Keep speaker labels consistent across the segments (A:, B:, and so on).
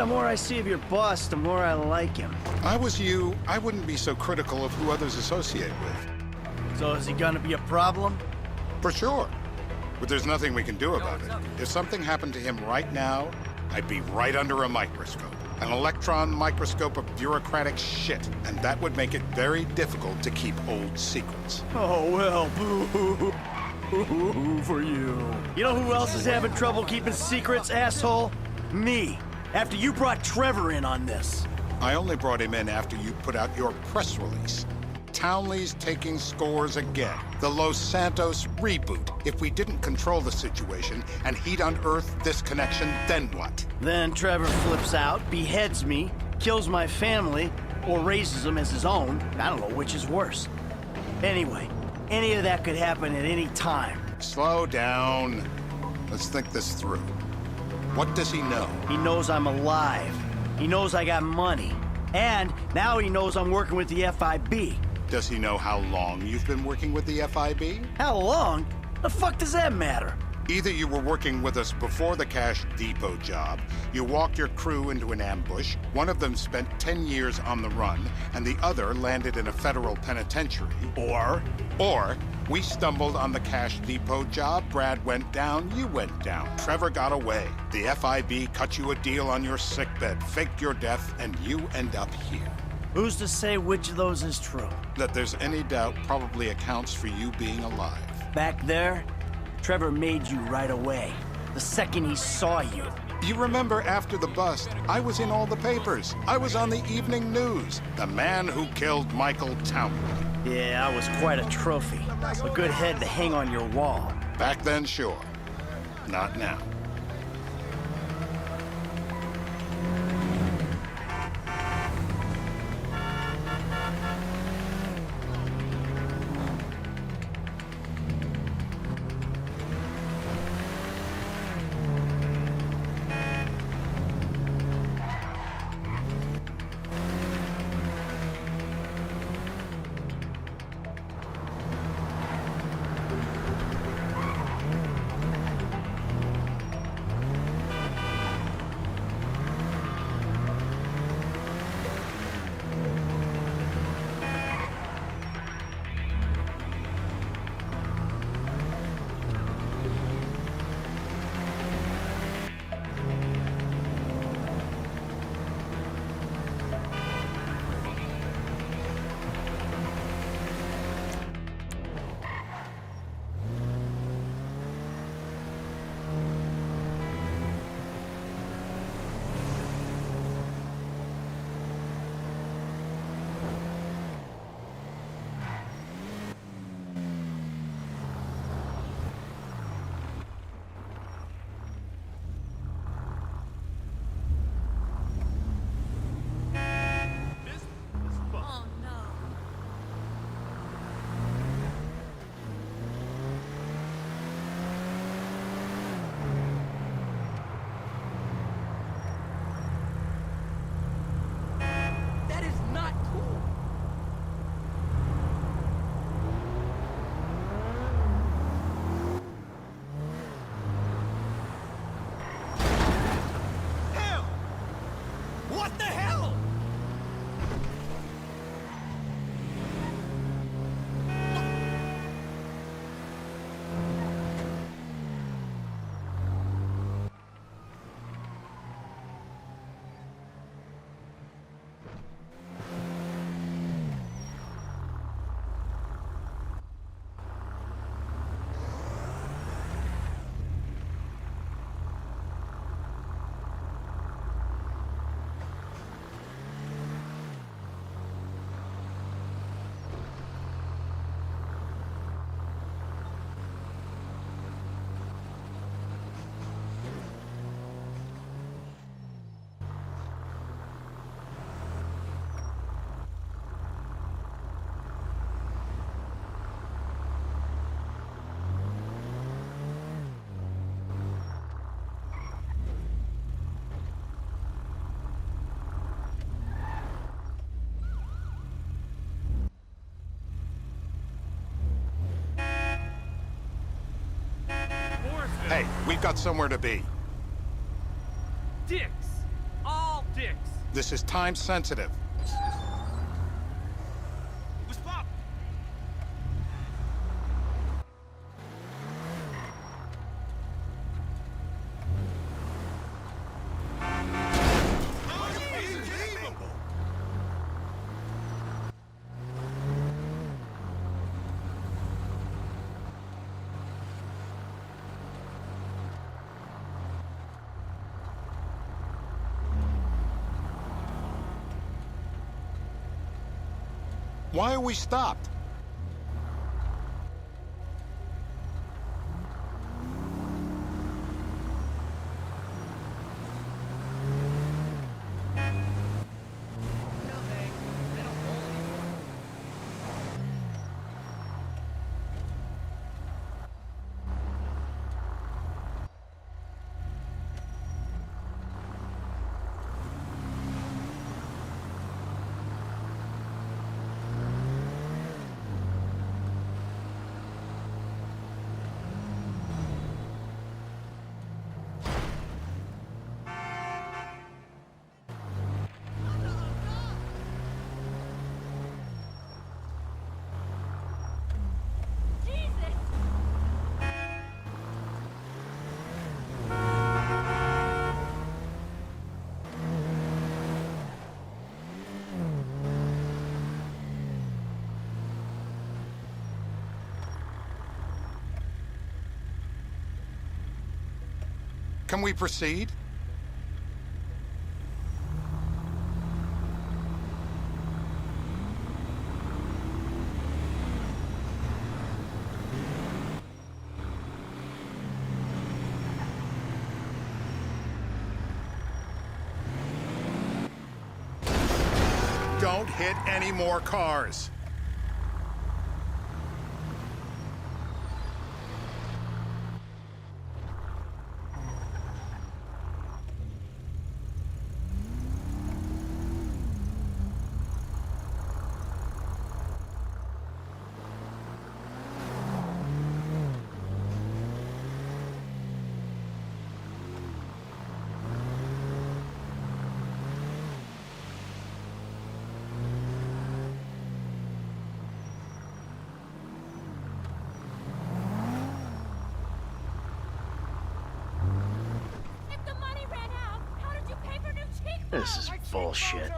A: the more I see of your boss, the more I like him.
B: If I was you, I wouldn't be so critical of who others associate with.
A: So is he gonna be a problem?
B: For sure. But there's nothing we can do about it. If something happened to him right now, I'd be right under a microscope. An electron microscope of bureaucratic shit. And that would make it very difficult to keep old secrets.
A: Oh, well, boo-hoo. Boo-hoo for you. You know who else is having trouble keeping secrets, asshole? Me. After you brought Trevor in on this.
B: I only brought him in after you put out your press release. Townley's taking scores again. The Los Santos reboot. If we didn't control the situation and he'd unearthed this connection, then what?
A: Then Trevor flips out, beheads me, kills my family, or raises them as his own. I don't know which is worse. Anyway, any of that could happen at any time.
B: Slow down. Let's think this through. What does he know?
A: He knows I'm alive. He knows I got money. And now he knows I'm working with the FIB.
B: Does he know how long you've been working with the FIB?
A: How long? The fuck does that matter?
B: Either you were working with us before the Cash Depot job, you walked your crew into an ambush, one of them spent 10 years on the run, and the other landed in a federal penitentiary. Or we stumbled on the Cash Depot job, Brad went down, you went down. Trevor got away. The FIB cut you a deal on your sickbed, faked your death, and you end up here.
A: Who's to say which of those is true?
B: That there's any doubt probably accounts for you being alive.
A: Back there, Trevor made you right away. The second he saw you.
B: You remember after the bust, I was in all the papers. I was on the evening news. The man who killed Michael Townley.
A: Yeah, I was quite a trophy. A good head to hang on your wall.
B: Back then, sure. Not now.
A: What the hell?
B: Hey, we've got somewhere to be.
C: Dicks! All dicks.
B: This is time sensitive.
C: What's up?
B: Why are we stopped? Can we proceed? Don't hit any more cars.
A: This is bullshit.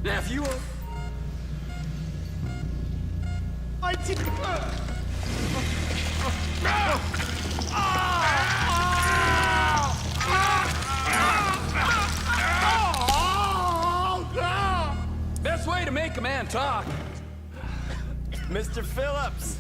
C: Now, if you best way to make a man talk.
A: Mr. Phillips.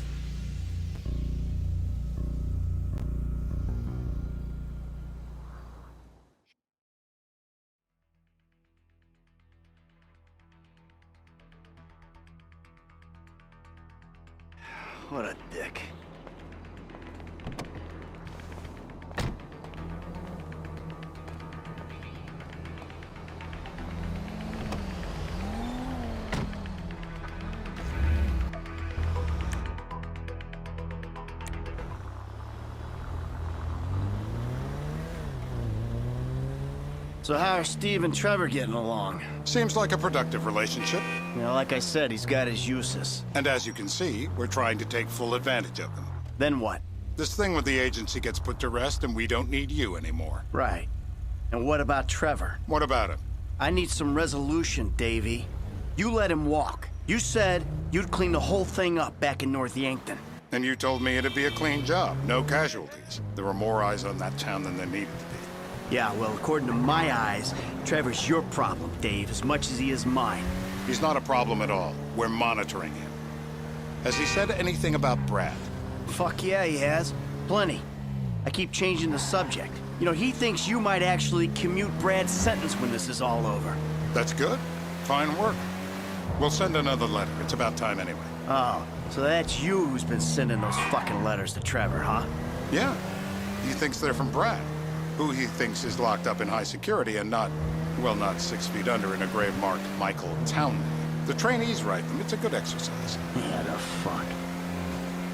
A: What a dick. So how are Steve and Trevor getting along?
B: Seems like a productive relationship.
A: You know, like I said, he's got his uses.
B: And as you can see, we're trying to take full advantage of them.
A: Then what?
B: This thing with the agency gets put to rest and we don't need you anymore.
A: Right. And what about Trevor?
B: What about him?
A: I need some resolution, Davey. You let him walk. You said you'd clean the whole thing up back in North Yankton.
B: And you told me it'd be a clean job, no casualties. There were more eyes on that town than there needed to be.
A: Yeah, well, according to my eyes, Trevor's your problem, Dave, as much as he is mine.
B: He's not a problem at all. We're monitoring him. Has he said anything about Brad?
A: Fuck yeah, he has. Plenty. I keep changing the subject. You know, he thinks you might actually commute Brad's sentence when this is all over.
B: That's good. Fine work. We'll send another letter. It's about time anyway.
A: Oh, so that's you who's been sending those fucking letters to Trevor, huh?
B: Yeah. He thinks they're from Brad, who he thinks is locked up in high security and not, well, not 6 feet under in a grave marked Michael Townley. The trainees write them. It's a good exercise.
A: Yeah, the fuck.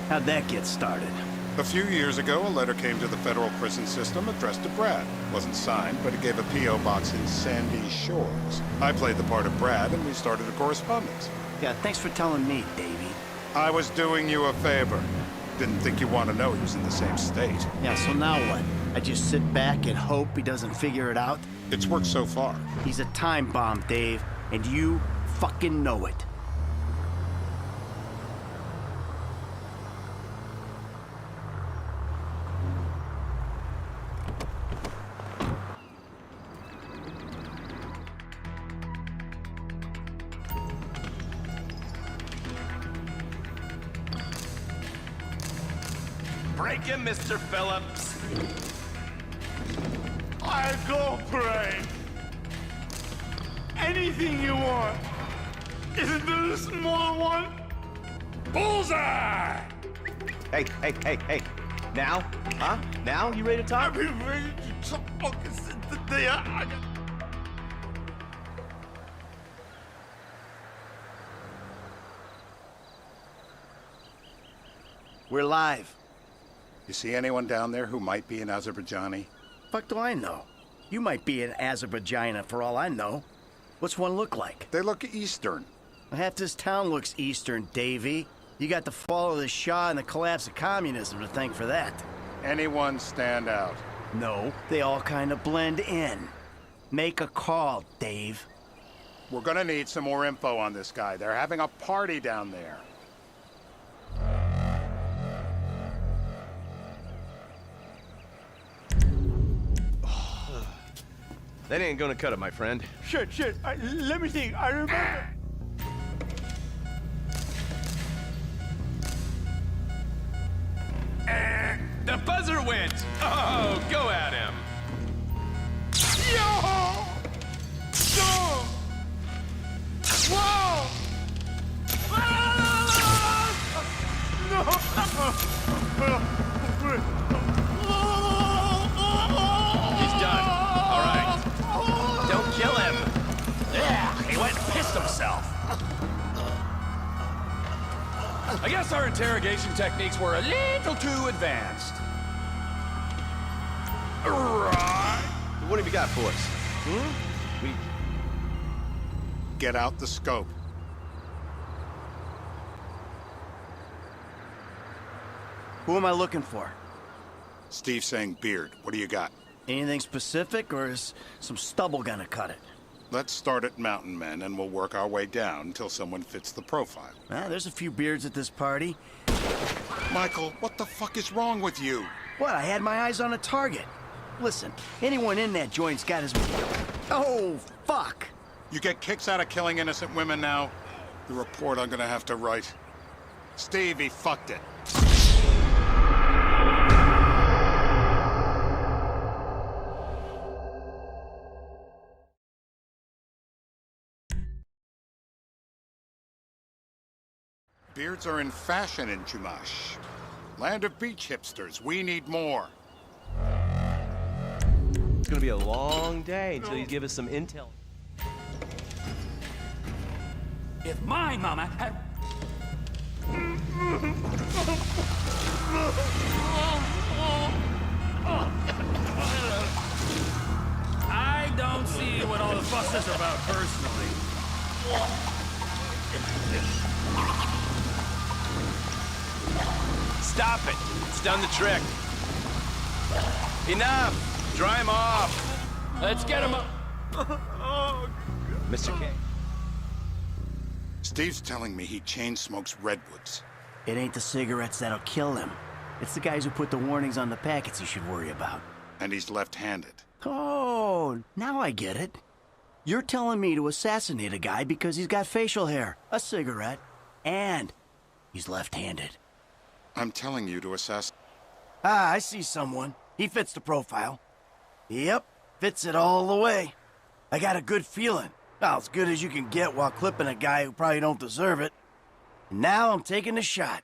A: How'd that get started?
B: A few years ago, a letter came to the federal prison system addressed to Brad. Wasn't signed, but it gave a P.O. box in Sandy Shores. I played the part of Brad, and we started a correspondence.
A: Yeah, thanks for telling me, Davey.
B: I was doing you a favor. Didn't think you want to know he was in the same state.
A: Yeah, so now what? I just sit back and hope he doesn't figure it out?
B: It's worked so far.
A: He's a time bomb, Dave, and you fucking know it.
C: Break him, Mr. Phillips.
D: I'll go pray. Anything you want. Isn't there a small one?
C: Bullseye!
E: Hey. Now? Huh? Now? You ready to talk?
D: I've been ready to talk since the day I got...
A: We're live.
B: You see anyone down there who might be an Azerbaijani?
A: Fuck do I know? You might be an Azerbaijana for all I know. What's one look like?
B: They look Eastern.
A: Half this town looks Eastern, Davy. You got the fall of the Shah and the collapse of communism to thank for that.
B: Anyone stand out?
A: No, they all kind of blend in. Make a call, Dave.
B: We're gonna need some more info on this guy. They're having a party down there.
E: That ain't gonna cut it, my friend.
D: Shit. Let me think. I remember.
C: The buzzer went! Oh, go at him!
D: Yo! Go! Whoa!
C: He's done. All right. Don't kill him. Yeah, he went and pissed himself. I guess our interrogation techniques were a little too advanced. Right.
E: What have you got for us?
B: Get out the scope.
A: Who am I looking for?
B: Steve saying beard. What do you got?
A: Anything specific, or is some stubble gonna cut it?
B: Let's start at Mountain Men, and we'll work our way down until someone fits the profile.
A: There's a few beards at this party.
B: Michael, what the fuck is wrong with you?
A: What? I had my eyes on a target. Listen, anyone in that joint's got his... Oh, fuck!
B: You get kicks out of killing innocent women now? The report I'm gonna have to write. Steve, he fucked it. Beards are in fashion in Chumash. Land of beach hipsters. We need more.
E: It's gonna be a long day until you give us some intel.
C: If my mama had... I don't see what all the fuss is about personally. Stop it. It's done the trick. Enough. Dry him off. Let's get him up.
E: Mr. K.
B: Steve's telling me he chain smokes redwoods.
A: It ain't the cigarettes that'll kill him. It's the guys who put the warnings on the packets you should worry about.
B: And he's left-handed.
A: Oh, now I get it. You're telling me to assassinate a guy because he's got facial hair, a cigarette, and he's left-handed.
B: I'm telling you to assassinate.
A: Ah, I see someone. He fits the profile. Yep, fits it all the way. I got a good feeling. Well, as good as you can get while clipping a guy who probably don't deserve it. And now I'm taking the shot.